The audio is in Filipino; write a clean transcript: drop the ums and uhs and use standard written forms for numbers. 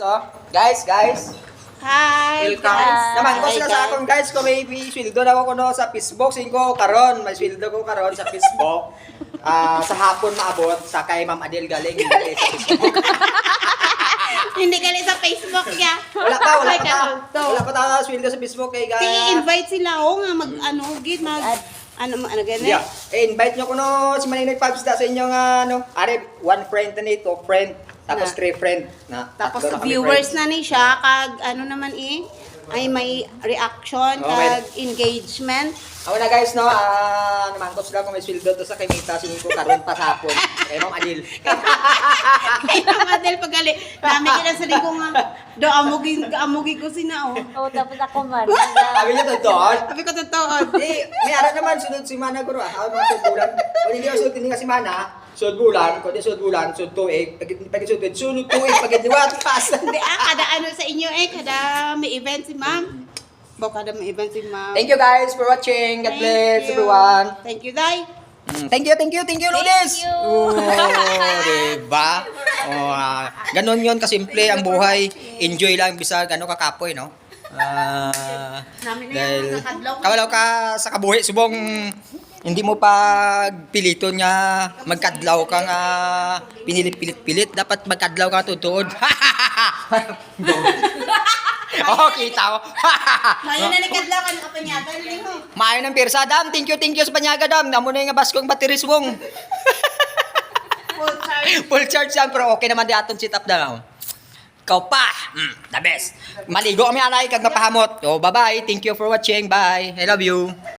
So, guys. Hi, Welcome. guys. Naman ko Hi, sila sa akong guys ko may sweldo na ako no sa Facebook singko karon may sweldo ko karon sa Facebook. Sa hapon maabot sa kay Ma'am Adel galing hindi sa Facebook. Hindi galing sa Facebook niya. Wala Ay, pa. to. Wala pa ta sweldo sa Facebook kay guys. I-invite sila nga ganun. Yeah. Invite nyo ko no si Maninay Pabs da sa inyo nga one friend na two friend tapos Na. three friend na. Tapos tatlo na kami viewers friend. na ni siya kag ay may reaction Oh, kag engagement. Ako na guys no, naman ko sila kung may sweldo to sa kay Mita singko karon pa sa hapon. Kay Ma'am Adel. Kaya madel pagali. Nami kita sa ko nga do amugi ko sina Oo, tapos ako man. Sabi niya totoo. Sabi ko totoo. May ara naman sunod si Mana guro mga sud bulan. O hindi sunod hindi si Mana. Sud bulan, kundi sud bulan, sud tuig, pag sud tuig pag liwat pas. Hindi kada sa inyo kada may event si ma'am. Kada may event si ma'am. Thank you guys for watching. God bless you. everyone. Thank you, Day. Thank you, Lourdes. you. Oh, diba? Ganon yon kasimple ang buhay. Enjoy lang bisag ano kakapoy, no? Namin na Dahil yung nakadlaw. kawalaw ka sa kabuhi subong hindi mo pag piliton nga magkadlaw ka nga pinilit-pilit dapat magkadlaw ka tutuod. Oh, kita mo. Mayo na nakadlaw ka nakapanyaga ni mo. Maayo ng pirsa, Dam. Thank you sa panyaga, Dam. Namo na yung baskong batteries mong. Full charge. Full charge yan, pero okay naman di aton sit up Dam. Ikaw pa. The best. Maligo kami alay kag napahamot. So, bye-bye. Thank you for watching. Bye. I love you.